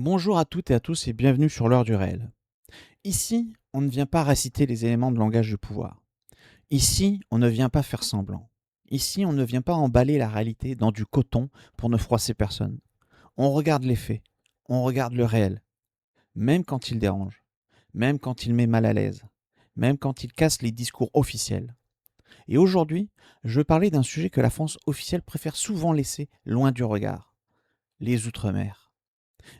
Bonjour à toutes et à tous et bienvenue sur l'heure du réel. Ici, on ne vient pas réciter les éléments de langage du pouvoir. Ici, on ne vient pas faire semblant. Ici, on ne vient pas emballer la réalité dans du coton pour ne froisser personne. On regarde les faits, on regarde le réel, même quand il dérange, même quand il met mal à l'aise, même quand il casse les discours officiels. Et aujourd'hui, je veux parler d'un sujet que la France officielle préfère souvent laisser loin du regard, les Outre-mer.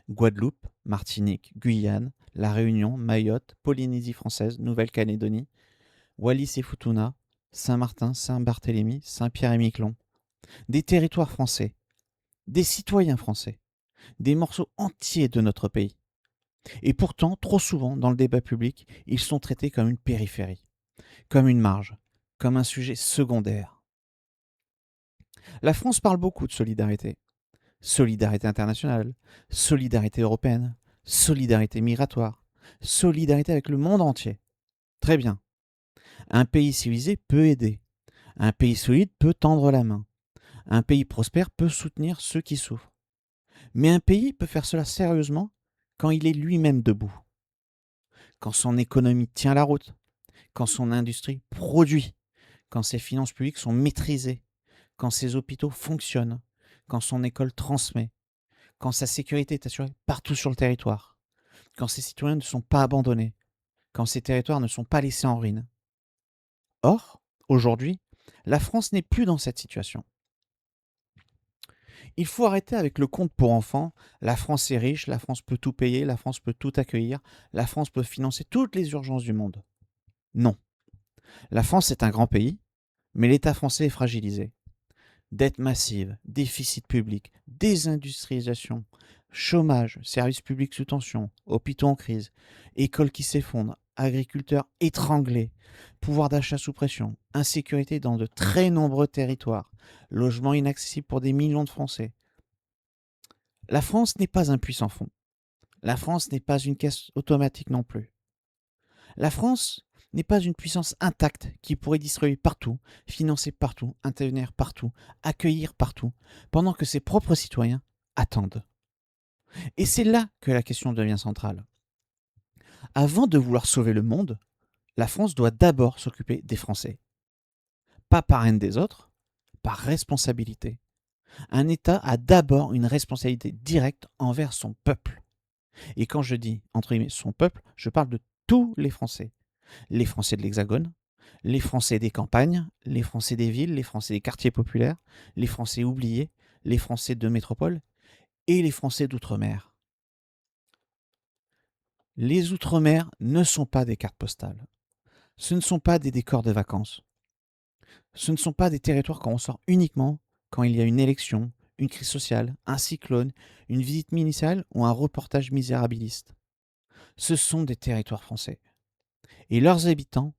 Guadeloupe, Martinique, Guyane, La Réunion, Mayotte, Polynésie française, Nouvelle-Calédonie, Wallis et Futuna, Saint-Martin, Saint-Barthélemy, Saint-Pierre-et-Miquelon. Des territoires français, des citoyens français, des morceaux entiers de notre pays. Et pourtant, trop souvent, dans le débat public, ils sont traités comme une périphérie, comme une marge, comme un sujet secondaire. La France parle beaucoup de solidarité. Solidarité internationale, solidarité européenne, solidarité migratoire, solidarité avec le monde entier. Très bien. Un pays civilisé peut aider. Un pays solide peut tendre la main. Un pays prospère peut soutenir ceux qui souffrent. Mais un pays peut faire cela sérieusement quand il est lui-même debout, quand son économie tient la route, quand son industrie produit, quand ses finances publiques sont maîtrisées, quand ses hôpitaux fonctionnent, quand son école transmet, quand sa sécurité est assurée partout sur le territoire, quand ses citoyens ne sont pas abandonnés, quand ces territoires ne sont pas laissés en ruine. Or, aujourd'hui, la France n'est plus dans cette situation. Il faut arrêter avec le conte pour enfants, la France est riche, la France peut tout payer, la France peut tout accueillir, la France peut financer toutes les urgences du monde. Non, la France est un grand pays, mais l'État français est fragilisé. Dette massive, déficit public, désindustrialisation, chômage, services publics sous tension, hôpitaux en crise, écoles qui s'effondrent, agriculteurs étranglés, pouvoir d'achat sous pression, insécurité dans de très nombreux territoires, logements inaccessibles pour des millions de Français. La France n'est pas un puissant fond. La France n'est pas une caisse automatique non plus. La France n'est pas une puissance intacte qui pourrait distribuer partout, financer partout, intervenir partout, accueillir partout, pendant que ses propres citoyens attendent. Et c'est là que la question devient centrale. Avant de vouloir sauver le monde, la France doit d'abord s'occuper des Français. Pas par haine des autres, par responsabilité. Un État a d'abord une responsabilité directe envers son peuple. Et quand je dis, entre guillemets, son peuple, je parle de tous les Français. Les Français de l'Hexagone, les Français des campagnes, les Français des villes, les Français des quartiers populaires, les Français oubliés, les Français de métropole et les Français d'outre-mer. Les outre-mer ne sont pas des cartes postales. Ce ne sont pas des décors de vacances. Ce ne sont pas des territoires qu'on ressort uniquement quand il y a une élection, une crise sociale, un cyclone, une visite ministérielle ou un reportage misérabiliste. Ce sont des territoires français. Et leurs habitants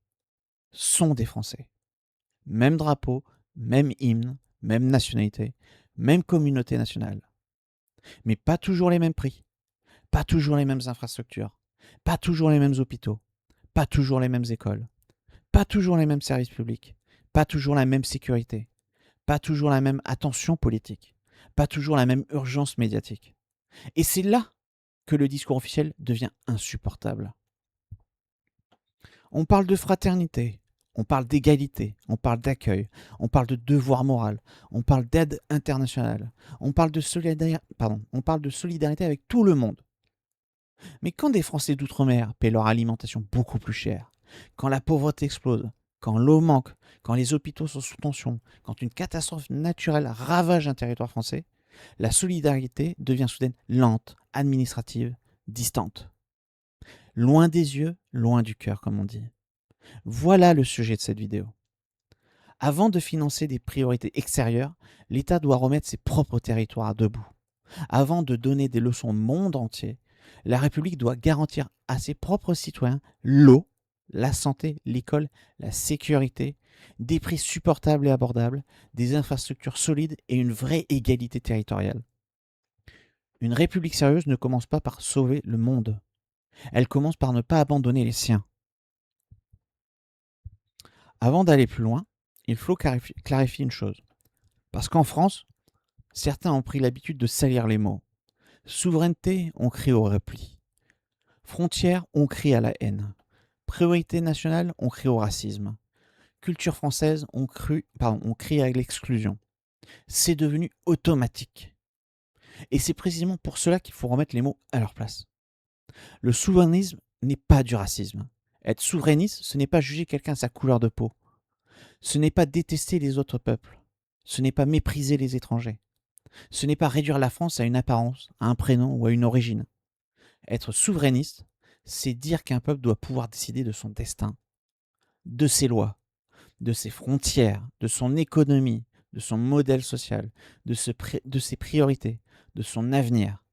sont des Français. Même drapeau, même hymne, même nationalité, même communauté nationale. Mais pas toujours les mêmes prix, pas toujours les mêmes infrastructures, pas toujours les mêmes hôpitaux, pas toujours les mêmes écoles, pas toujours les mêmes services publics, pas toujours la même sécurité, pas toujours la même attention politique, pas toujours la même urgence médiatique. Et c'est là que le discours officiel devient insupportable. On parle de fraternité, on parle d'égalité, on parle d'accueil, on parle de devoir moral, on parle d'aide internationale, on parle de solidarité avec tout le monde. Mais quand des Français d'outre-mer paient leur alimentation beaucoup plus cher, quand la pauvreté explose, quand l'eau manque, quand les hôpitaux sont sous tension, quand une catastrophe naturelle ravage un territoire français, la solidarité devient soudain lente, administrative, distante. Loin des yeux, loin du cœur, comme on dit. Voilà le sujet de cette vidéo. Avant de financer des priorités extérieures, l'État doit remettre ses propres territoires debout. Avant de donner des leçons au monde entier, la République doit garantir à ses propres citoyens l'eau, la santé, l'école, la sécurité, des prix supportables et abordables, des infrastructures solides et une vraie égalité territoriale. Une République sérieuse ne commence pas par sauver le monde. Elle commence par ne pas abandonner les siens. Avant d'aller plus loin, il faut clarifier une chose. Parce qu'en France, certains ont pris l'habitude de salir les mots. Souveraineté, on crie au repli. Frontières, on crie à la haine. Priorité nationale, on crie au racisme. Culture française, on crie à l'exclusion. C'est devenu automatique. Et c'est précisément pour cela qu'il faut remettre les mots à leur place. Le souverainisme n'est pas du racisme. Être souverainiste, ce n'est pas juger quelqu'un à sa couleur de peau. Ce n'est pas détester les autres peuples. Ce n'est pas mépriser les étrangers. Ce n'est pas réduire la France à une apparence, à un prénom ou à une origine. Être souverainiste, c'est dire qu'un peuple doit pouvoir décider de son destin, de ses lois, de ses frontières, de son économie, de son modèle social, de ses priorités, de son avenir.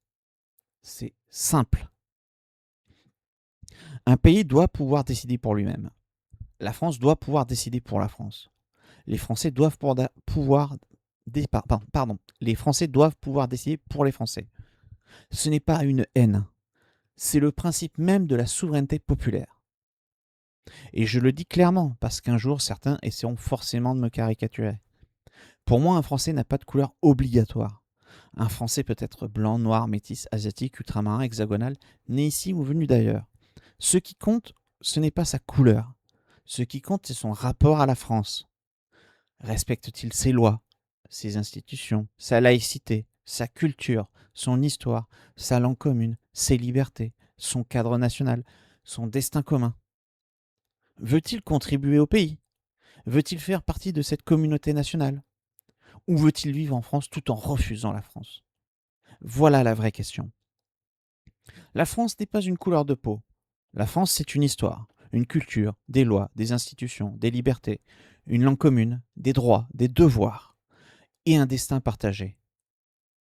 C'est simple. Un pays doit pouvoir décider pour lui-même. La France doit pouvoir décider pour la France. Les Français doivent les Français doivent pouvoir décider pour les Français. Ce n'est pas une haine. C'est le principe même de la souveraineté populaire. Et je le dis clairement, parce qu'un jour, certains essaieront forcément de me caricaturer. Pour moi, un Français n'a pas de couleur obligatoire. Un Français peut être blanc, noir, métis, asiatique, ultramarin, hexagonal, né ici ou venu d'ailleurs. Ce qui compte, ce n'est pas sa couleur. Ce qui compte, c'est son rapport à la France. Respecte-t-il ses lois, ses institutions, sa laïcité, sa culture, son histoire, sa langue commune, ses libertés, son cadre national, son destin commun? Veut-il contribuer au pays? Veut-il faire partie de cette communauté nationale? Ou veut-il vivre en France tout en refusant la France? Voilà la vraie question. La France n'est pas une couleur de peau. La France, c'est une histoire, une culture, des lois, des institutions, des libertés, une langue commune, des droits, des devoirs et un destin partagé.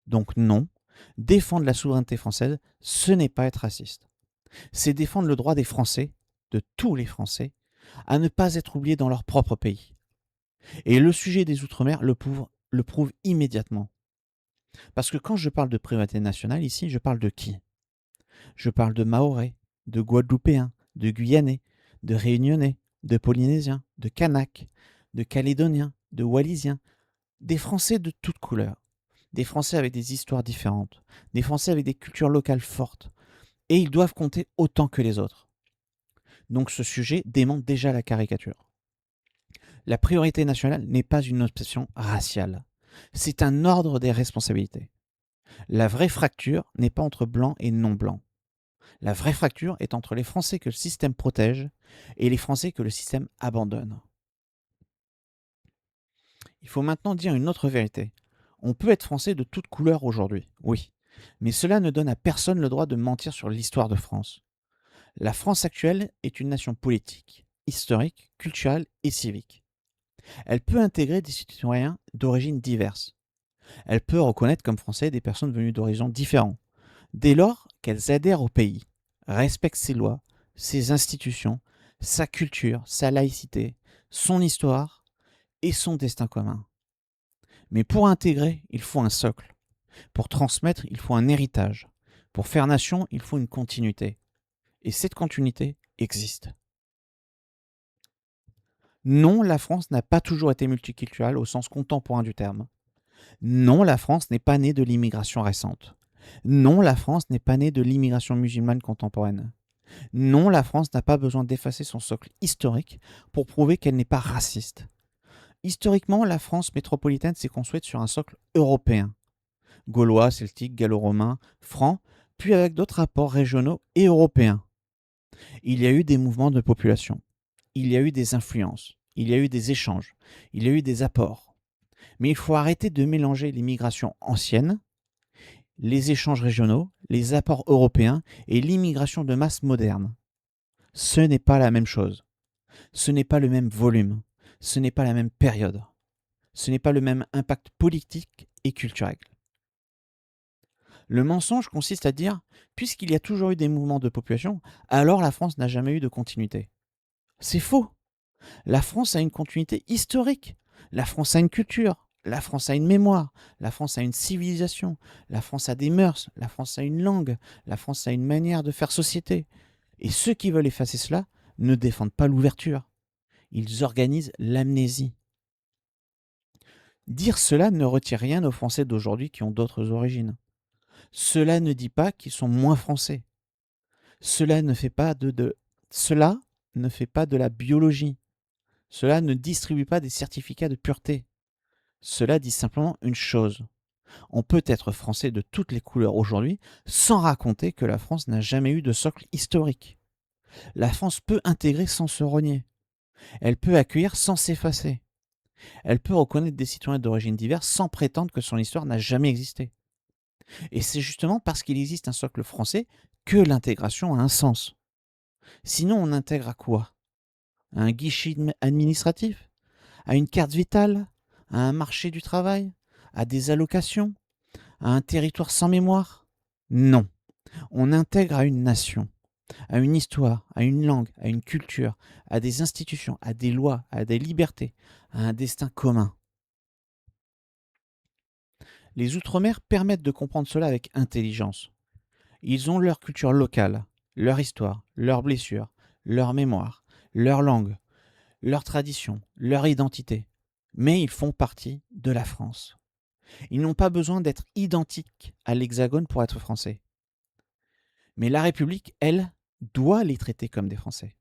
Donc non, défendre la souveraineté française, ce n'est pas être raciste. C'est défendre le droit des Français, de tous les Français, à ne pas être oubliés dans leur propre pays. Et le sujet des Outre-mer le prouve immédiatement. Parce que quand je parle de priorité nationale ici, je parle de qui? Je parle de Mahorais, de Guadeloupéens, de Guyanais, de Réunionnais, de Polynésiens, de Kanaks, de Calédoniens, de Wallisiens, des Français de toutes couleurs, des Français avec des histoires différentes, des Français avec des cultures locales fortes, et ils doivent compter autant que les autres. Donc ce sujet démontre déjà la caricature. La priorité nationale n'est pas une obsession raciale, c'est un ordre des responsabilités. La vraie fracture n'est pas entre blanc et non blanc. La vraie fracture est entre les Français que le système protège et les Français que le système abandonne. Il faut maintenant dire une autre vérité. On peut être français de toute couleur aujourd'hui, oui, mais cela ne donne à personne le droit de mentir sur l'histoire de France. La France actuelle est une nation politique, historique, culturelle et civique. Elle peut intégrer des citoyens d'origines diverses. Elle peut reconnaître comme français des personnes venues d'horizons différents, dès lors qu'elles adhèrent au pays, respectent ses lois, ses institutions, sa culture, sa laïcité, son histoire et son destin commun. Mais pour intégrer, il faut un socle. Pour transmettre, il faut un héritage. Pour faire nation, il faut une continuité. Et cette continuité existe. Non, la France n'a pas toujours été multiculturelle au sens contemporain du terme. Non, la France n'est pas née de l'immigration récente. Non, la France n'est pas née de l'immigration musulmane contemporaine. Non, la France n'a pas besoin d'effacer son socle historique pour prouver qu'elle n'est pas raciste. Historiquement, la France métropolitaine s'est construite sur un socle européen. Gaulois, celtiques, gallo-romains, francs, puis avec d'autres rapports régionaux et européens. Il y a eu des mouvements de population. Il y a eu des influences. Il y a eu des échanges. Il y a eu des apports. Mais il faut arrêter de mélanger l'immigration ancienne, les échanges régionaux, les apports européens et l'immigration de masse moderne. Ce n'est pas la même chose. Ce n'est pas le même volume. Ce n'est pas la même période. Ce n'est pas le même impact politique et culturel. Le mensonge consiste à dire, puisqu'il y a toujours eu des mouvements de population, alors la France n'a jamais eu de continuité. C'est faux. La France a une continuité historique. La France a une culture. La France a une mémoire. La France a une civilisation. La France a des mœurs. La France a une langue. La France a une manière de faire société. Et ceux qui veulent effacer cela ne défendent pas l'ouverture. Ils organisent l'amnésie. Dire cela ne retire rien aux Français d'aujourd'hui qui ont d'autres origines. Cela ne dit pas qu'ils sont moins français. Cela ne fait pas cela ne fait pas de la biologie. Cela ne distribue pas des certificats de pureté. Cela dit simplement une chose. On peut être français de toutes les couleurs aujourd'hui sans raconter que la France n'a jamais eu de socle historique. La France peut intégrer sans se renier. Elle peut accueillir sans s'effacer. Elle peut reconnaître des citoyens d'origine diverse sans prétendre que son histoire n'a jamais existé. Et c'est justement parce qu'il existe un socle français que l'intégration a un sens. Sinon, on intègre à quoi? À un guichet administratif? À une carte vitale? À un marché du travail? À des allocations? À un territoire sans mémoire? Non. On intègre à une nation, à une histoire, à une langue, à une culture, à des institutions, à des lois, à des libertés, à un destin commun. Les Outre-mer permettent de comprendre cela avec intelligence. Ils ont leur culture locale, leur histoire, leurs blessures, leur mémoire, leur langue, leur tradition, leur identité. Mais ils font partie de la France. Ils n'ont pas besoin d'être identiques à l'Hexagone pour être français. Mais la République, elle, doit les traiter comme des Français.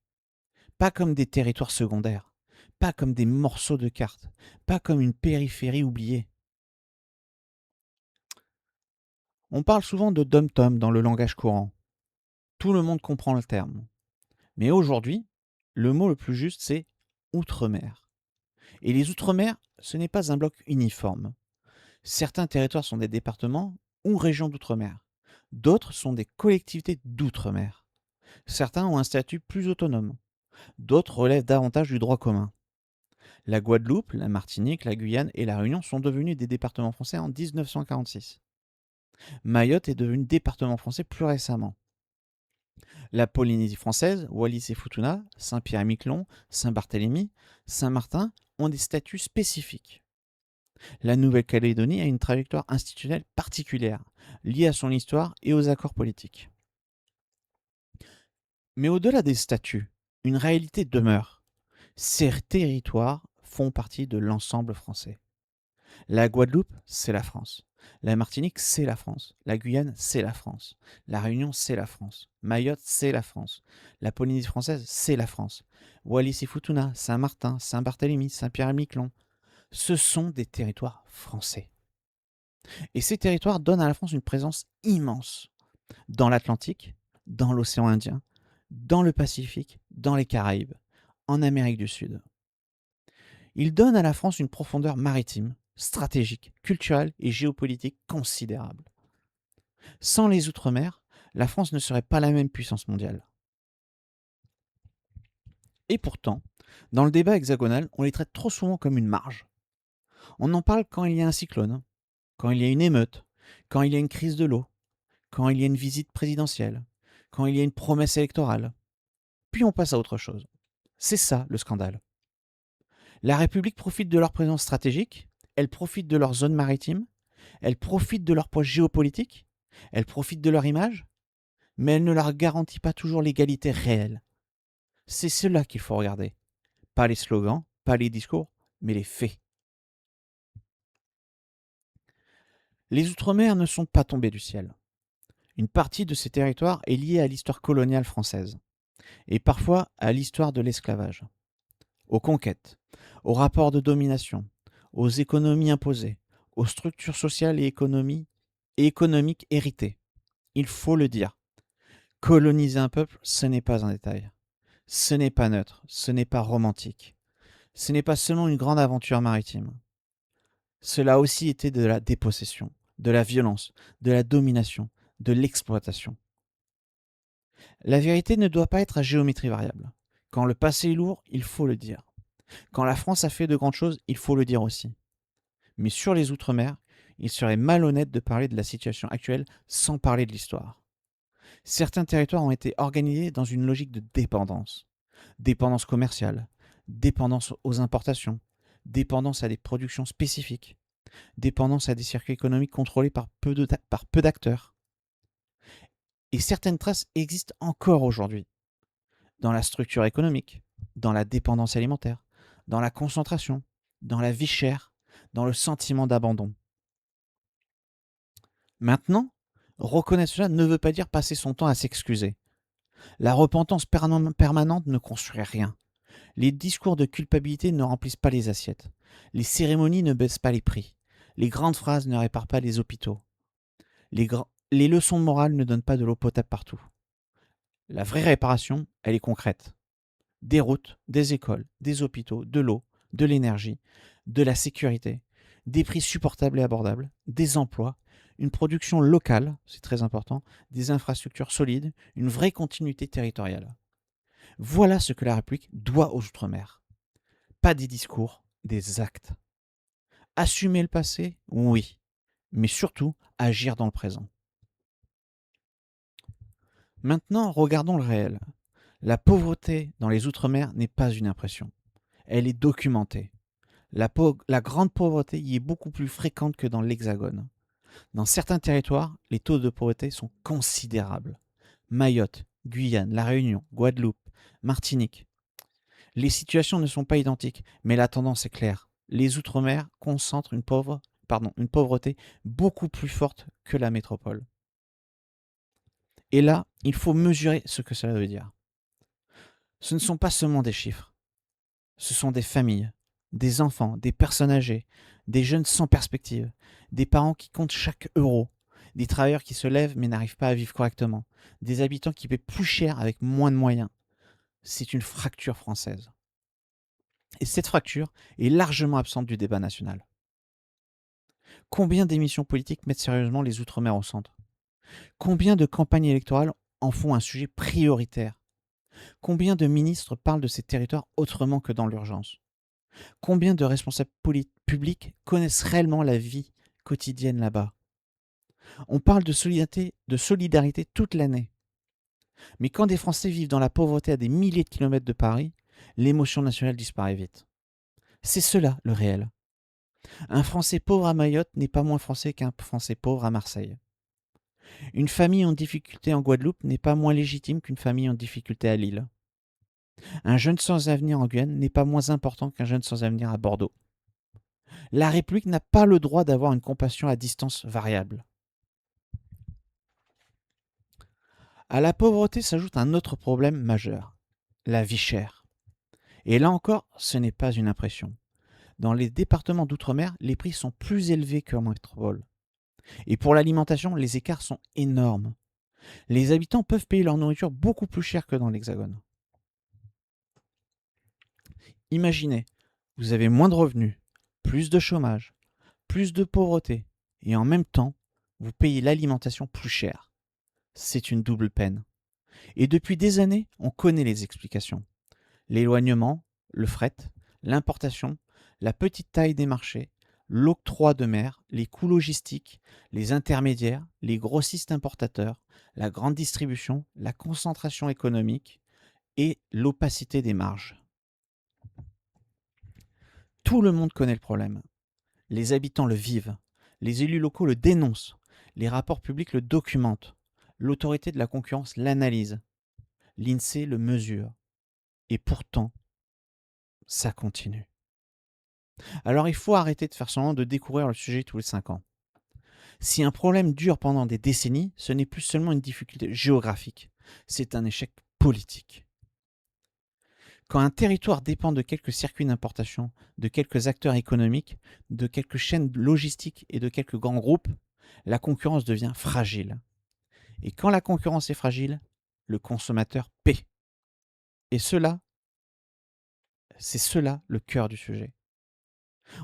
Pas comme des territoires secondaires, pas comme des morceaux de cartes, pas comme une périphérie oubliée. On parle souvent de dom-tom dans le langage courant. Tout le monde comprend le terme. Mais aujourd'hui, le mot le plus juste, c'est outre-mer. Et les outre-mer, ce n'est pas un bloc uniforme. Certains territoires sont des départements ou régions d'outre-mer. D'autres sont des collectivités d'outre-mer. Certains ont un statut plus autonome. D'autres relèvent davantage du droit commun. La Guadeloupe, la Martinique, la Guyane et la Réunion sont devenus des départements français en 1946. Mayotte est devenu département français plus récemment. La Polynésie française, Wallis et Futuna, Saint-Pierre-et-Miquelon, Saint-Barthélemy, Saint-Martin ont des statuts spécifiques. La Nouvelle-Calédonie a une trajectoire institutionnelle particulière, liée à son histoire et aux accords politiques. Mais au-delà des statuts, une réalité demeure. Ces territoires font partie de l'ensemble français. La Guadeloupe, c'est la France. La Martinique, c'est la France. La Guyane, c'est la France. La Réunion, c'est la France. Mayotte, c'est la France. La Polynésie française, c'est la France. Wallis et Futuna, Saint-Martin, Saint-Barthélemy, Saint-Pierre-et-Miquelon, ce sont des territoires français. Et ces territoires donnent à la France une présence immense dans l'Atlantique, dans l'océan Indien, dans le Pacifique, dans les Caraïbes, en Amérique du Sud. Ils donnent à la France une profondeur maritime, stratégique, culturelle et géopolitique considérable. Sans les Outre-mer, la France ne serait pas la même puissance mondiale. Et pourtant, dans le débat hexagonal, on les traite trop souvent comme une marge. On en parle quand il y a un cyclone, quand il y a une émeute, quand il y a une crise de l'eau, quand il y a une visite présidentielle, quand il y a une promesse électorale. Puis on passe à autre chose. C'est ça le scandale. La République profite de leur présence stratégique, elle profite de leur zone maritime, elle profite de leur poids géopolitique, elle profite de leur image, mais elle ne leur garantit pas toujours l'égalité réelle. C'est cela qu'il faut regarder. Pas les slogans, pas les discours, mais les faits. Les Outre-mer ne sont pas tombés du ciel. Une partie de ces territoires est liée à l'histoire coloniale française, et parfois à l'histoire de l'esclavage, aux conquêtes, aux rapports de domination, aux économies imposées, aux structures sociales et économiques héritées. Il faut le dire. Coloniser un peuple, ce n'est pas un détail. Ce n'est pas neutre, ce n'est pas romantique. Ce n'est pas seulement une grande aventure maritime. Cela a aussi été de la dépossession, de la violence, de la domination, de l'exploitation. La vérité ne doit pas être à géométrie variable. Quand le passé est lourd, il faut le dire. Quand la France a fait de grandes choses, il faut le dire aussi. Mais sur les Outre-mer, il serait malhonnête de parler de la situation actuelle sans parler de l'histoire. Certains territoires ont été organisés dans une logique de dépendance. Dépendance commerciale, dépendance aux importations, dépendance à des productions spécifiques, dépendance à des circuits économiques contrôlés par peu d'acteurs. Et certaines traces existent encore aujourd'hui, dans la structure économique, dans la dépendance alimentaire, dans la concentration, dans la vie chère, dans le sentiment d'abandon. Maintenant, Reconnaître cela ne veut pas dire passer son temps à s'excuser. La repentance permanente ne construit rien. Les discours de culpabilité ne remplissent pas les assiettes. Les cérémonies ne baissent pas les prix. Les grandes phrases ne réparent pas les hôpitaux. Les leçons de morale ne donnent pas de l'eau potable partout. La vraie réparation, elle est concrète. Des routes, des écoles, des hôpitaux, de l'eau, de l'énergie, de la sécurité, des prix supportables et abordables, des emplois, une production locale, c'est très important, des infrastructures solides, une vraie continuité territoriale. Voilà ce que la République doit aux Outre-mer. Pas des discours, des actes. Assumer le passé, oui, mais surtout agir dans le présent. Maintenant, regardons le réel. La pauvreté dans les Outre-mer n'est pas une impression. Elle est documentée. La grande pauvreté y est beaucoup plus fréquente que dans l'Hexagone. Dans certains territoires, les taux de pauvreté sont considérables. Mayotte, Guyane, La Réunion, Guadeloupe, Martinique. Les situations ne sont pas identiques, mais la tendance est claire. Les Outre-mer concentrent une pauvreté beaucoup plus forte que la métropole. Et là, il faut mesurer ce que cela veut dire. Ce ne sont pas seulement des chiffres. Ce sont des familles, des enfants, des personnes âgées, des jeunes sans perspective, des parents qui comptent chaque euro, des travailleurs qui se lèvent mais n'arrivent pas à vivre correctement, des habitants qui paient plus cher avec moins de moyens. C'est une fracture française. Et cette fracture est largement absente du débat national. Combien d'émissions politiques mettent sérieusement les Outre-mer au centre? Combien de campagnes électorales en font un sujet prioritaire? Combien de ministres parlent de ces territoires autrement que dans l'urgence? Combien de responsables publics connaissent réellement la vie quotidienne là-bas? On parle de solidarité toute l'année. Mais quand des Français vivent dans la pauvreté à des milliers de kilomètres de Paris, l'émotion nationale disparaît vite. C'est cela le réel. Un Français pauvre à Mayotte n'est pas moins français qu'un Français pauvre à Marseille. Une famille en difficulté en Guadeloupe n'est pas moins légitime qu'une famille en difficulté à Lille. Un jeune sans avenir en Guyane n'est pas moins important qu'un jeune sans avenir à Bordeaux. La République n'a pas le droit d'avoir une compassion à distance variable. À la pauvreté s'ajoute un autre problème majeur, la vie chère. Et là encore, ce n'est pas une impression. Dans les départements d'outre-mer, les prix sont plus élevés qu'en métropole. Et pour l'alimentation, les écarts sont énormes. Les habitants peuvent payer leur nourriture beaucoup plus cher que dans l'Hexagone. Imaginez, vous avez moins de revenus, plus de chômage, plus de pauvreté, et en même temps, vous payez l'alimentation plus cher. C'est une double peine. Et depuis des années, on connaît les explications. L'éloignement, le fret, l'importation, la petite taille des marchés, l'octroi de mer, les coûts logistiques, les intermédiaires, les grossistes importateurs, la grande distribution, la concentration économique et l'opacité des marges. Tout le monde connaît le problème. Les habitants le vivent. Les élus locaux le dénoncent. Les rapports publics le documentent. L'autorité de la concurrence l'analyse. L'INSEE le mesure. Et pourtant, ça continue. Alors il faut arrêter de faire semblant de découvrir le sujet tous les 5 ans. Si un problème dure pendant des décennies, ce n'est plus seulement une difficulté géographique, c'est un échec politique. Quand un territoire dépend de quelques circuits d'importation, de quelques acteurs économiques, de quelques chaînes logistiques et de quelques grands groupes, la concurrence devient fragile. Et quand la concurrence est fragile, le consommateur paie. Et c'est cela le cœur du sujet.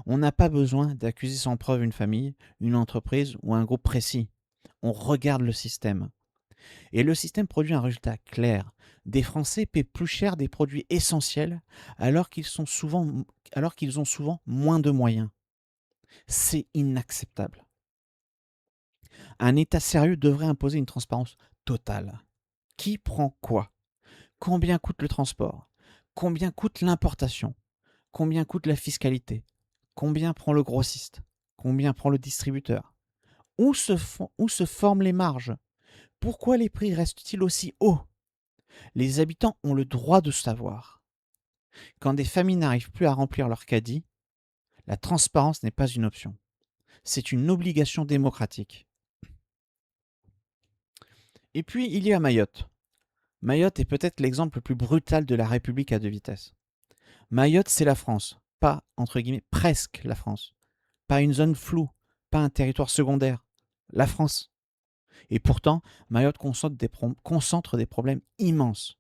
On n'a pas besoin d'accuser sans preuve une famille, une entreprise ou un groupe précis. On regarde le système. Et le système produit un résultat clair. Des Français paient plus cher des produits essentiels alors qu'ils ont souvent moins de moyens. C'est inacceptable. Un État sérieux devrait imposer une transparence totale. Qui prend quoi? Combien coûte le transport? Combien coûte l'importation? Combien coûte la fiscalité? Combien prend le grossiste? Combien prend le distributeur? Où se forment les marges? Pourquoi les prix restent-ils aussi hauts? Les habitants ont le droit de savoir. Quand des familles n'arrivent plus à remplir leur caddie, la transparence n'est pas une option. C'est une obligation démocratique. Et puis, il y a Mayotte. Mayotte est peut-être l'exemple le plus brutal de la République à deux vitesses. Mayotte, c'est la France, pas, entre guillemets, presque la France. Pas une zone floue, pas un territoire secondaire. La France. Et pourtant, Mayotte concentre des problèmes immenses.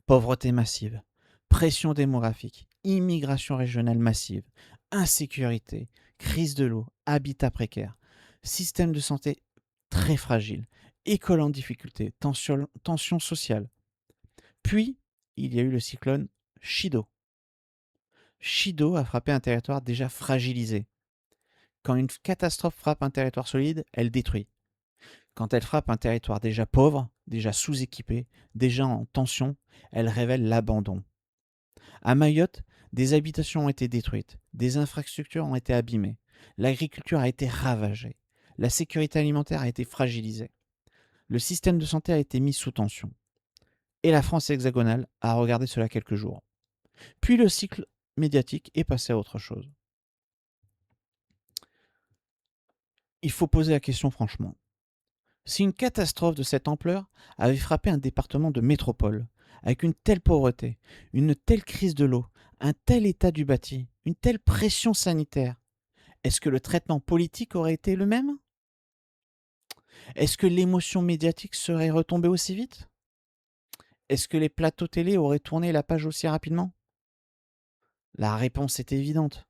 Pauvreté massive, pression démographique, immigration régionale massive, insécurité, crise de l'eau, habitat précaire, système de santé très fragile, école en difficulté, tension sociale. Puis, il y a eu le cyclone Chido. Chido a frappé un territoire déjà fragilisé. Quand une catastrophe frappe un territoire solide, elle détruit. Quand elle frappe un territoire déjà pauvre, déjà sous-équipé, déjà en tension, elle révèle l'abandon. À Mayotte, des habitations ont été détruites, des infrastructures ont été abîmées, l'agriculture a été ravagée, la sécurité alimentaire a été fragilisée, le système de santé a été mis sous tension. Et la France hexagonale a regardé cela quelques jours. Puis le cycle médiatique est passé à autre chose. Il faut poser la question franchement. Si une catastrophe de cette ampleur avait frappé un département de métropole, avec une telle pauvreté, une telle crise de l'eau, un tel état du bâti, une telle pression sanitaire, est-ce que le traitement politique aurait été le même? Est-ce que l'émotion médiatique serait retombée aussi vite? Est-ce que les plateaux télé auraient tourné la page aussi rapidement? La réponse est évidente.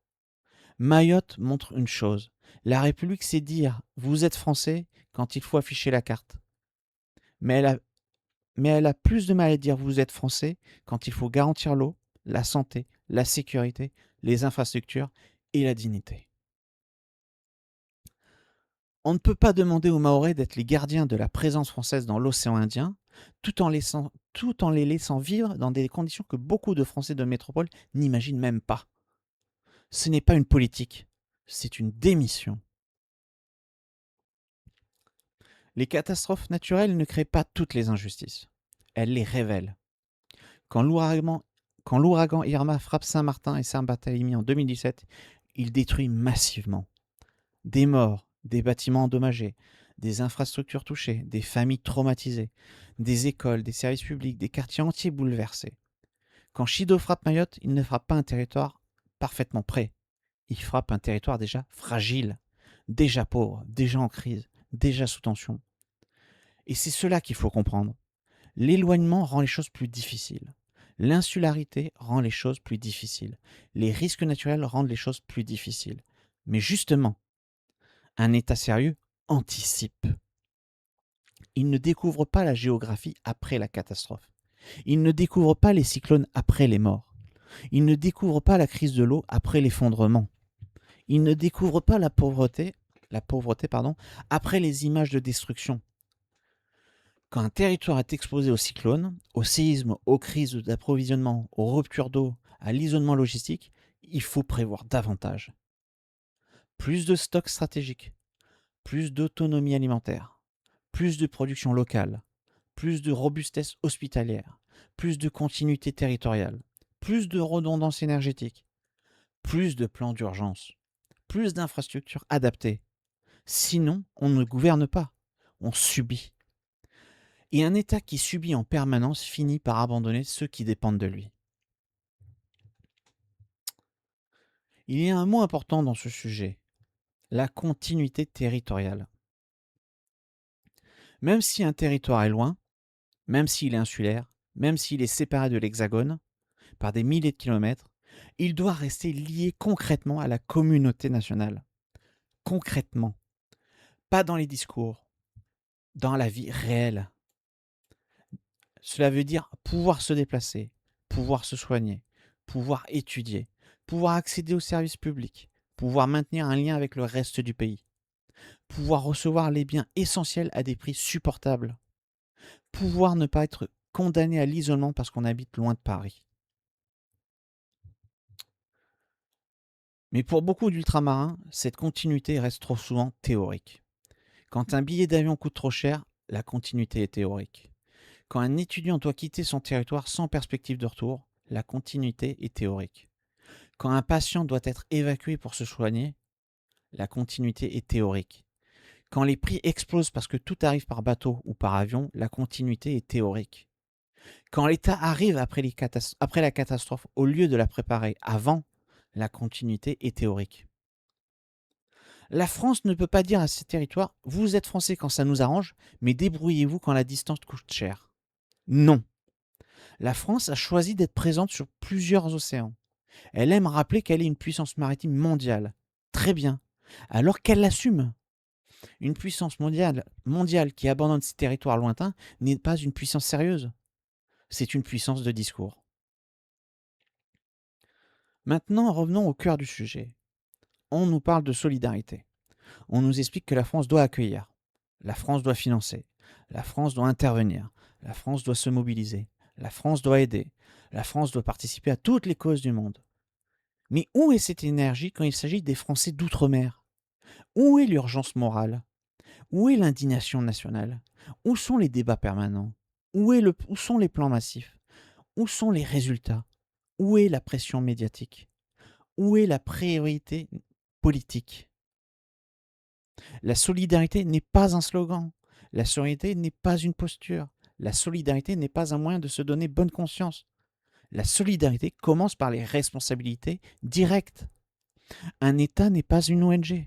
Mayotte montre une chose. La République, c'est dire vous êtes français quand il faut afficher la carte. Mais elle a plus de mal à dire vous êtes français quand il faut garantir l'eau, la santé, la sécurité, les infrastructures et la dignité. On ne peut pas demander aux Mahorais d'être les gardiens de la présence française dans l'océan Indien, tout en les laissant vivre dans des conditions que beaucoup de Français de métropole n'imaginent même pas. Ce n'est pas une politique, c'est une démission. Les catastrophes naturelles ne créent pas toutes les injustices. Elles les révèlent. Quand l'ouragan Irma frappe Saint-Martin et Saint-Barthélemy en 2017, il détruit massivement. Des morts, des bâtiments endommagés, des infrastructures touchées, des familles traumatisées, des écoles, des services publics, des quartiers entiers bouleversés. Quand Chido frappe Mayotte, il ne frappe pas un territoire parfaitement prêt. Il frappe un territoire déjà fragile, déjà pauvre, déjà en crise, déjà sous tension. Et c'est cela qu'il faut comprendre. L'éloignement rend les choses plus difficiles. L'insularité rend les choses plus difficiles. Les risques naturels rendent les choses plus difficiles. Mais justement, un État sérieux anticipe. Il ne découvre pas la géographie après la catastrophe. Il ne découvre pas les cyclones après les morts. Il ne découvre pas la crise de l'eau après l'effondrement. Il ne découvre pas la pauvreté après les images de destruction. Quand un territoire est exposé aux cyclones, aux séismes, aux crises d'approvisionnement, aux ruptures d'eau, à l'isolement logistique, il faut prévoir davantage. Plus de stocks stratégiques, plus d'autonomie alimentaire, plus de production locale, plus de robustesse hospitalière, plus de continuité territoriale, plus de redondance énergétique, plus de plans d'urgence, plus d'infrastructures adaptées. Sinon, on ne gouverne pas, on subit. Et un État qui subit en permanence finit par abandonner ceux qui dépendent de lui. Il y a un mot important dans ce sujet, la continuité territoriale. Même si un territoire est loin, même s'il est insulaire, même s'il est séparé de l'Hexagone par des milliers de kilomètres, il doit rester lié concrètement à la communauté nationale. Concrètement. Pas dans les discours, dans la vie réelle. Cela veut dire pouvoir se déplacer, pouvoir se soigner, pouvoir étudier, pouvoir accéder aux services publics, pouvoir maintenir un lien avec le reste du pays, pouvoir recevoir les biens essentiels à des prix supportables, pouvoir ne pas être condamné à l'isolement parce qu'on habite loin de Paris. Mais pour beaucoup d'ultramarins, cette continuité reste trop souvent théorique. Quand un billet d'avion coûte trop cher, la continuité est théorique. Quand un étudiant doit quitter son territoire sans perspective de retour, la continuité est théorique. Quand un patient doit être évacué pour se soigner, la continuité est théorique. Quand les prix explosent parce que tout arrive par bateau ou par avion, la continuité est théorique. Quand l'État arrive après la catastrophe au lieu de la préparer avant, la continuité est théorique. La France ne peut pas dire à ses territoires: vous êtes français quand ça nous arrange, mais débrouillez-vous quand la distance coûte cher. Non. La France a choisi d'être présente sur plusieurs océans. Elle aime rappeler qu'elle est une puissance maritime mondiale. Très bien. Alors qu'elle l'assume. Une puissance mondiale qui abandonne ses territoires lointains n'est pas une puissance sérieuse. C'est une puissance de discours. Maintenant, revenons au cœur du sujet. On nous parle de solidarité. On nous explique que la France doit accueillir. La France doit financer. La France doit intervenir. La France doit se mobiliser. La France doit aider. La France doit participer à toutes les causes du monde. Mais où est cette énergie quand il s'agit des Français d'outre-mer? Où est l'urgence morale? Où est l'indignation nationale? Où sont les débats permanents? Où sont les plans massifs? Où sont les résultats? Où est la pression médiatique? Où est la priorité politique? La solidarité n'est pas un slogan. La solidarité n'est pas une posture. La solidarité n'est pas un moyen de se donner bonne conscience. La solidarité commence par les responsabilités directes. Un État n'est pas une ONG.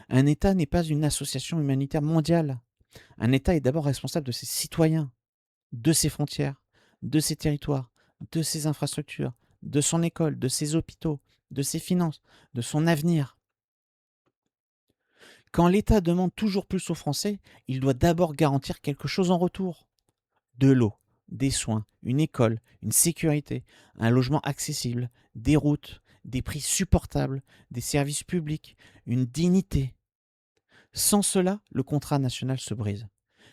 Un État n'est pas une association humanitaire mondiale. Un État est d'abord responsable de ses citoyens, de ses frontières, de ses territoires, de ses infrastructures, de son école, de ses hôpitaux, de ses finances, de son avenir. Quand l'État demande toujours plus aux Français, il doit d'abord garantir quelque chose en retour. De l'eau, des soins, une école, une sécurité, un logement accessible, des routes, des prix supportables, des services publics, une dignité. Sans cela, le contrat national se brise.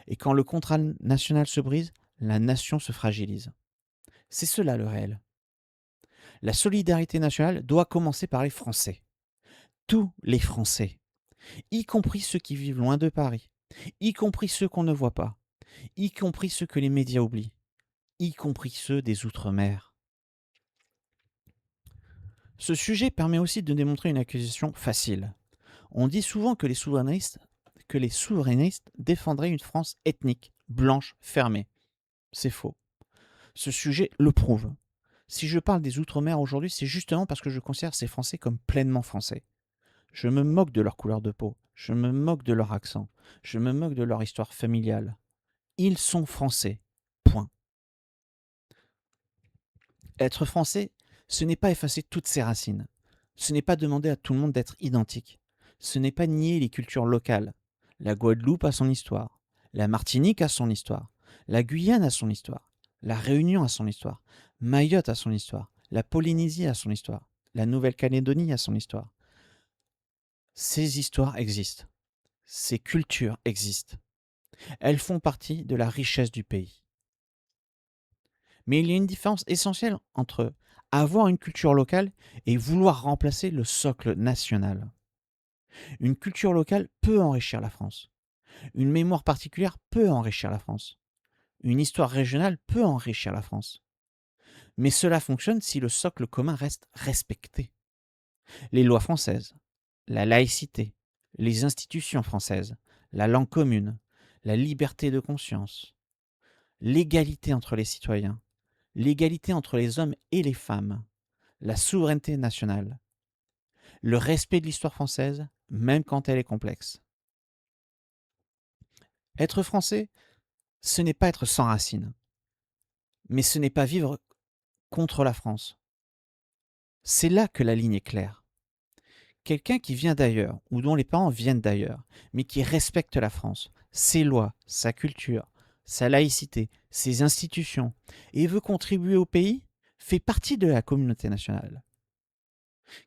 Et quand le contrat national se brise, la nation se fragilise. C'est cela le réel. La solidarité nationale doit commencer par les Français. Tous les Français. Y compris ceux qui vivent loin de Paris. Y compris ceux qu'on ne voit pas. Y compris ceux que les médias oublient. Y compris ceux des Outre-mer. Ce sujet permet aussi de démontrer une accusation facile. On dit souvent que les souverainistes défendraient une France ethnique, blanche, fermée. C'est faux. Ce sujet le prouve. Si je parle des Outre-mer aujourd'hui, c'est justement parce que je considère ces Français comme pleinement français. Je me moque de leur couleur de peau, je me moque de leur accent, je me moque de leur histoire familiale. Ils sont français. Point. Être français, ce n'est pas effacer toutes ses racines. Ce n'est pas demander à tout le monde d'être identique. Ce n'est pas nier les cultures locales. La Guadeloupe a son histoire. La Martinique a son histoire. La Guyane a son histoire. La Réunion a son histoire. Mayotte a son histoire. La Polynésie a son histoire. La Nouvelle-Calédonie a son histoire. Ces histoires existent. Ces cultures existent. Elles font partie de la richesse du pays. Mais il y a une différence essentielle entre avoir une culture locale et vouloir remplacer le socle national. Une culture locale peut enrichir la France. Une mémoire particulière peut enrichir la France. Une histoire régionale peut enrichir la France. Mais cela fonctionne si le socle commun reste respecté. Les lois françaises, la laïcité, les institutions françaises, la langue commune, la liberté de conscience, l'égalité entre les citoyens, l'égalité entre les hommes et les femmes, la souveraineté nationale, le respect de l'histoire française, même quand elle est complexe. Être français, ce n'est pas être sans racines, mais ce n'est pas vivre contre la France. C'est là que la ligne est claire. Quelqu'un qui vient d'ailleurs, ou dont les parents viennent d'ailleurs, mais qui respecte la France, ses lois, sa culture, sa laïcité, ses institutions, et veut contribuer au pays, fait partie de la communauté nationale.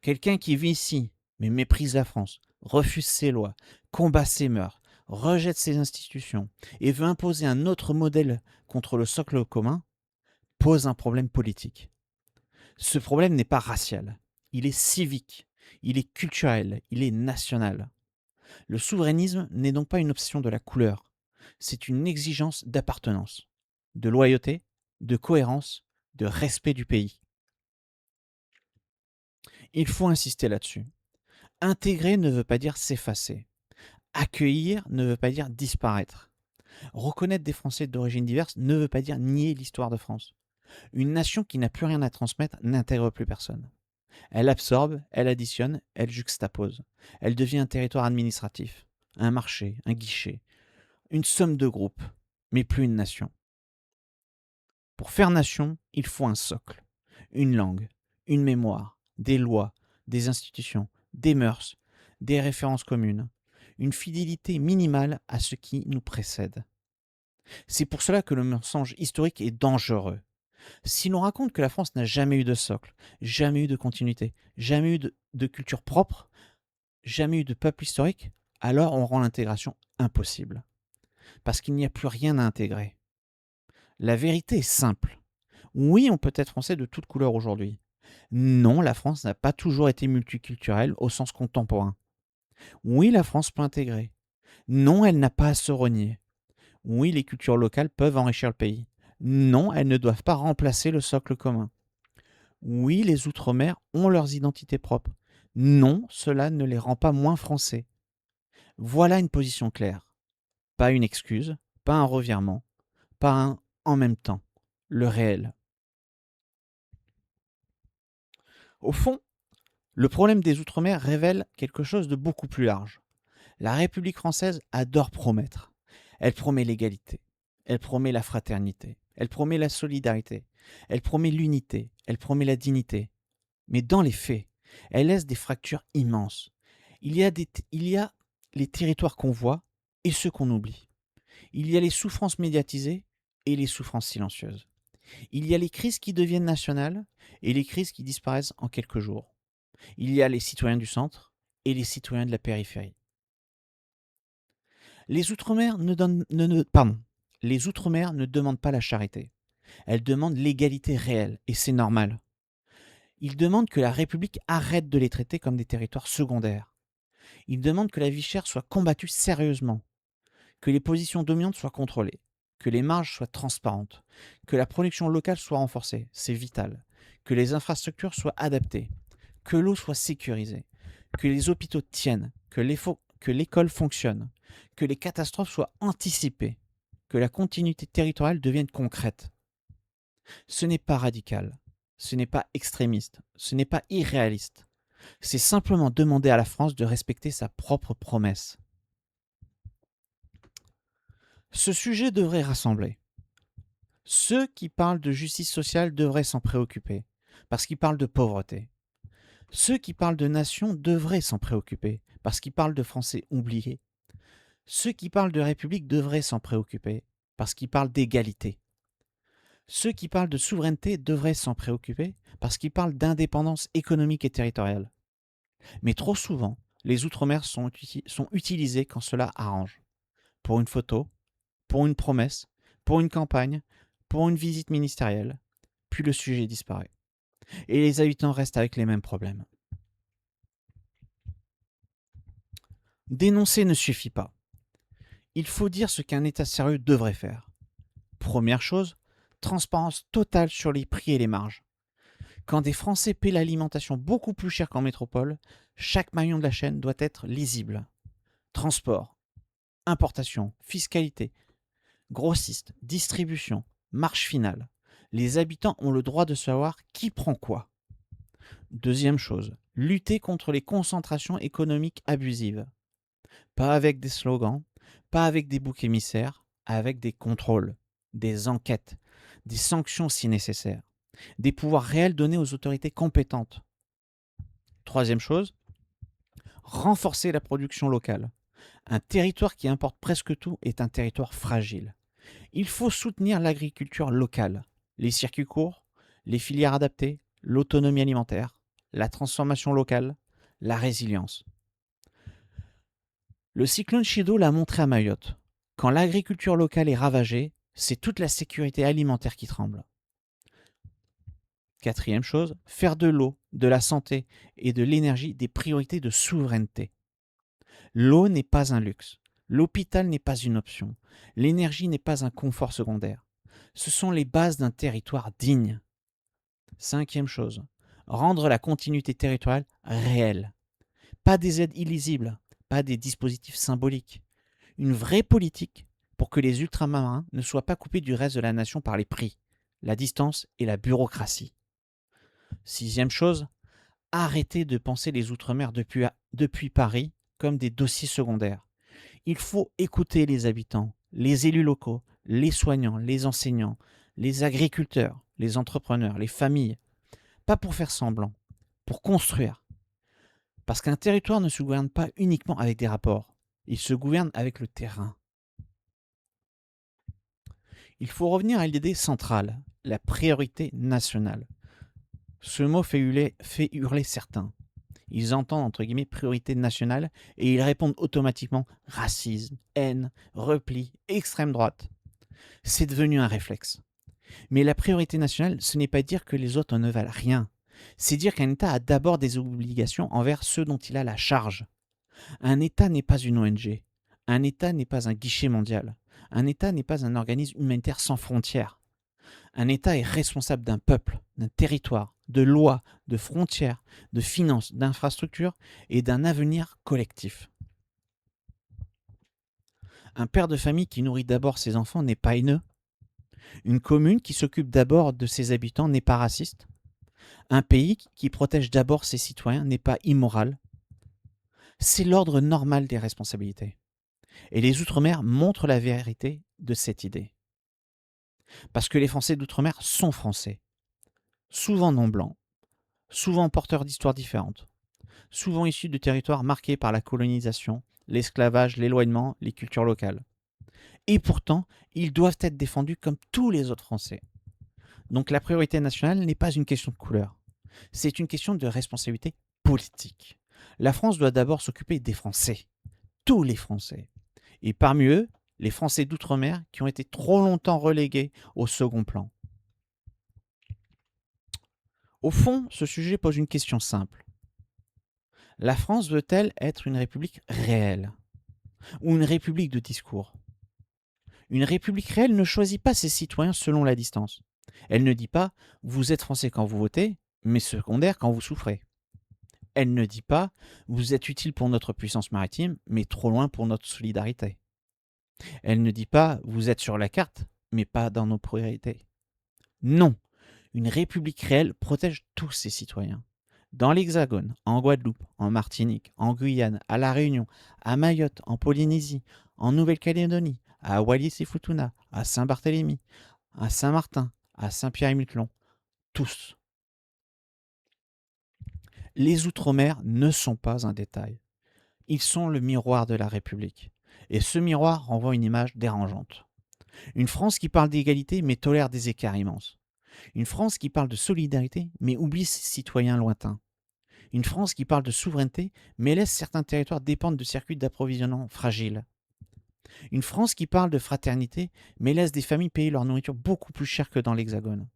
Quelqu'un qui vit ici, mais méprise la France, refuse ses lois, combat ses mœurs, rejette ses institutions, et veut imposer un autre modèle contre le socle commun, pose un problème politique. Ce problème n'est pas racial, il est civique, il est culturel, il est national. Le souverainisme n'est donc pas une obsession de la couleur, c'est une exigence d'appartenance, de loyauté, de cohérence, de respect du pays. Il faut insister là-dessus. Intégrer ne veut pas dire s'effacer. Accueillir ne veut pas dire disparaître. Reconnaître des Français d'origine diverse ne veut pas dire nier l'histoire de France. Une nation qui n'a plus rien à transmettre n'intègre plus personne. Elle absorbe, elle additionne, elle juxtapose. Elle devient un territoire administratif, un marché, un guichet, une somme de groupes, mais plus une nation. Pour faire nation, il faut un socle, une langue, une mémoire, des lois, des institutions, des mœurs, des références communes, une fidélité minimale à ce qui nous précède. C'est pour cela que le mensonge historique est dangereux. Si l'on raconte que la France n'a jamais eu de socle, jamais eu de continuité, jamais eu de culture propre, jamais eu de peuple historique, alors on rend l'intégration impossible. Parce qu'il n'y a plus rien à intégrer. La vérité est simple. Oui, on peut être français de toute couleur aujourd'hui. Non, la France n'a pas toujours été multiculturelle au sens contemporain. Oui, la France peut intégrer. Non, elle n'a pas à se renier. Oui, les cultures locales peuvent enrichir le pays. Non, elles ne doivent pas remplacer le socle commun. Oui, les Outre-mer ont leurs identités propres. Non, cela ne les rend pas moins français. Voilà une position claire. Pas une excuse, pas un revirement, pas un en même temps. Le réel. Au fond, le problème des Outre-mer révèle quelque chose de beaucoup plus large. La République française adore promettre. Elle promet l'égalité. Elle promet la fraternité. Elle promet la solidarité. Elle promet l'unité. Elle promet la dignité. Mais dans les faits, elle laisse des fractures immenses. Il y a les territoires qu'on voit et ceux qu'on oublie. Il y a les souffrances médiatisées et les souffrances silencieuses. Il y a les crises qui deviennent nationales et les crises qui disparaissent en quelques jours. Il y a les citoyens du centre et les citoyens de la périphérie. Les Outre-mer Les Outre-mer ne demandent pas la charité. Elles demandent l'égalité réelle, et c'est normal. Ils demandent que la République arrête de les traiter comme des territoires secondaires. Ils demandent que la vie chère soit combattue sérieusement, que les positions dominantes soient contrôlées, que les marges soient transparentes, que la production locale soit renforcée, c'est vital, que les infrastructures soient adaptées, que l'eau soit sécurisée, que les hôpitaux tiennent, que l'école fonctionne, que les catastrophes soient anticipées, que la continuité territoriale devienne concrète. Ce n'est pas radical, ce n'est pas extrémiste, ce n'est pas irréaliste. C'est simplement demander à la France de respecter sa propre promesse. Ce sujet devrait rassembler. Ceux qui parlent de justice sociale devraient s'en préoccuper, parce qu'ils parlent de pauvreté. Ceux qui parlent de nation devraient s'en préoccuper, parce qu'ils parlent de Français oubliés. Ceux qui parlent de République devraient s'en préoccuper, parce qu'ils parlent d'égalité. Ceux qui parlent de souveraineté devraient s'en préoccuper, parce qu'ils parlent d'indépendance économique et territoriale. Mais trop souvent, les Outre-mer sont utilisés quand cela arrange. Pour une photo, pour une promesse, pour une campagne, pour une visite ministérielle, puis le sujet disparaît. Et les habitants restent avec les mêmes problèmes. Dénoncer ne suffit pas. Il faut dire ce qu'un État sérieux devrait faire. Première chose, transparence totale sur les prix et les marges. Quand des Français paient l'alimentation beaucoup plus cher qu'en métropole, chaque maillon de la chaîne doit être lisible. Transport, importation, fiscalité, grossiste, distribution, marge finale. Les habitants ont le droit de savoir qui prend quoi. Deuxième chose, lutter contre les concentrations économiques abusives. Pas avec des slogans, pas avec des boucs émissaires, avec des contrôles, des enquêtes, des sanctions si nécessaire, des pouvoirs réels donnés aux autorités compétentes. Troisième chose, renforcer la production locale. Un territoire qui importe presque tout est un territoire fragile. Il faut soutenir l'agriculture locale, les circuits courts, les filières adaptées, l'autonomie alimentaire, la transformation locale, la résilience. Le cyclone Chido l'a montré à Mayotte. Quand l'agriculture locale est ravagée, c'est toute la sécurité alimentaire qui tremble. Quatrième chose, faire de l'eau, de la santé et de l'énergie des priorités de souveraineté. L'eau n'est pas un luxe. L'hôpital n'est pas une option. L'énergie n'est pas un confort secondaire. Ce sont les bases d'un territoire digne. Cinquième chose, rendre la continuité territoriale réelle. Pas des aides illisibles, pas des dispositifs symboliques. Une vraie politique pour que les ultramarins ne soient pas coupés du reste de la nation par les prix, la distance et la bureaucratie. Sixième chose, arrêtez de penser les Outre-mer depuis Paris comme des dossiers secondaires. Il faut écouter les habitants, les élus locaux, les soignants, les enseignants, les agriculteurs, les entrepreneurs, les familles. Pas pour faire semblant, pour construire. Parce qu'un territoire ne se gouverne pas uniquement avec des rapports, il se gouverne avec le terrain. Il faut revenir à l'idée centrale, la priorité nationale. Ce mot fait hurler certains. Ils entendent entre guillemets priorité nationale et ils répondent automatiquement racisme, haine, repli, extrême droite. C'est devenu un réflexe. Mais la priorité nationale, ce n'est pas dire que les autres ne valent rien. C'est dire qu'un État a d'abord des obligations envers ceux dont il a la charge. Un État n'est pas une ONG. Un État n'est pas un guichet mondial. Un État n'est pas un organisme humanitaire sans frontières. Un État est responsable d'un peuple, d'un territoire, de lois, de frontières, de finances, d'infrastructures et d'un avenir collectif. Un père de famille qui nourrit d'abord ses enfants n'est pas haineux. Une commune qui s'occupe d'abord de ses habitants n'est pas raciste. Un pays qui protège d'abord ses citoyens n'est pas immoral. C'est l'ordre normal des responsabilités. Et les Outre-mer montrent la vérité de cette idée. Parce que les Français d'Outre-mer sont français, souvent non blancs, souvent porteurs d'histoires différentes, souvent issus de territoires marqués par la colonisation, l'esclavage, l'éloignement, les cultures locales. Et pourtant, ils doivent être défendus comme tous les autres Français. Donc la priorité nationale n'est pas une question de couleur, c'est une question de responsabilité politique. La France doit d'abord s'occuper des Français, tous les Français. Et parmi eux, les Français d'outre-mer qui ont été trop longtemps relégués au second plan. Au fond, ce sujet pose une question simple. La France veut-elle être une république réelle ou une république de discours? Une république réelle ne choisit pas ses citoyens selon la distance. Elle ne dit pas « vous êtes français quand vous votez, mais secondaire quand vous souffrez ». Elle ne dit pas « vous êtes utile pour notre puissance maritime, mais trop loin pour notre solidarité ». Elle ne dit pas « vous êtes sur la carte, mais pas dans nos priorités ». Non, une république réelle protège tous ses citoyens. Dans l'Hexagone, en Guadeloupe, en Martinique, en Guyane, à La Réunion, à Mayotte, en Polynésie, en Nouvelle-Calédonie, à Wallis et Futuna, à Saint-Barthélemy, à Saint-Martin, à Saint-Pierre-et-Miquelon, tous. Les Outre-mer ne sont pas un détail. Ils sont le miroir de la République. Et ce miroir renvoie une image dérangeante. Une France qui parle d'égalité mais tolère des écarts immenses. Une France qui parle de solidarité mais oublie ses citoyens lointains. Une France qui parle de souveraineté mais laisse certains territoires dépendre de circuits d'approvisionnement fragiles. Une France qui parle de fraternité mais laisse des familles payer leur nourriture beaucoup plus cher que dans l'Hexagone.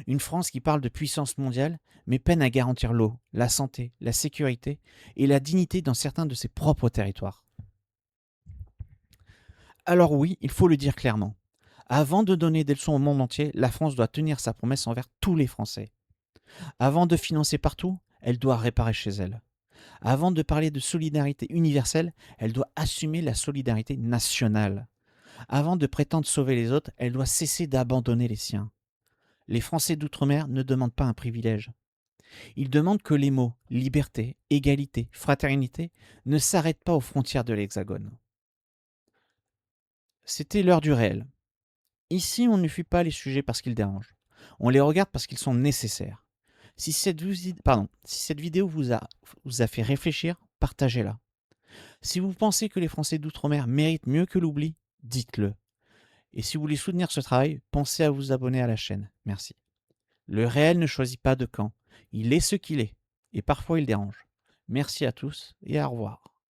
Une France qui parle de puissance mondiale mais peine à garantir l'eau, la santé, la sécurité et la dignité dans certains de ses propres territoires. Alors oui, il faut le dire clairement. Avant de donner des leçons au monde entier, la France doit tenir sa promesse envers tous les Français. Avant de financer partout, elle doit réparer chez elle. Avant de parler de solidarité universelle, elle doit assumer la solidarité nationale. Avant de prétendre sauver les autres, elle doit cesser d'abandonner les siens. Les Français d'outre-mer ne demandent pas un privilège. Ils demandent que les mots liberté, égalité, fraternité ne s'arrêtent pas aux frontières de l'Hexagone. C'était l'heure du réel. Ici, on ne fuit pas les sujets parce qu'ils dérangent. On les regarde parce qu'ils sont nécessaires. Si cette vidéo vous a fait réfléchir, partagez-la. Si vous pensez que les Français d'outre-mer méritent mieux que l'oubli, dites-le. Et si vous voulez soutenir ce travail, pensez à vous abonner à la chaîne. Merci. Le réel ne choisit pas de camp. Il est ce qu'il est. Et parfois il dérange. Merci à tous et au revoir.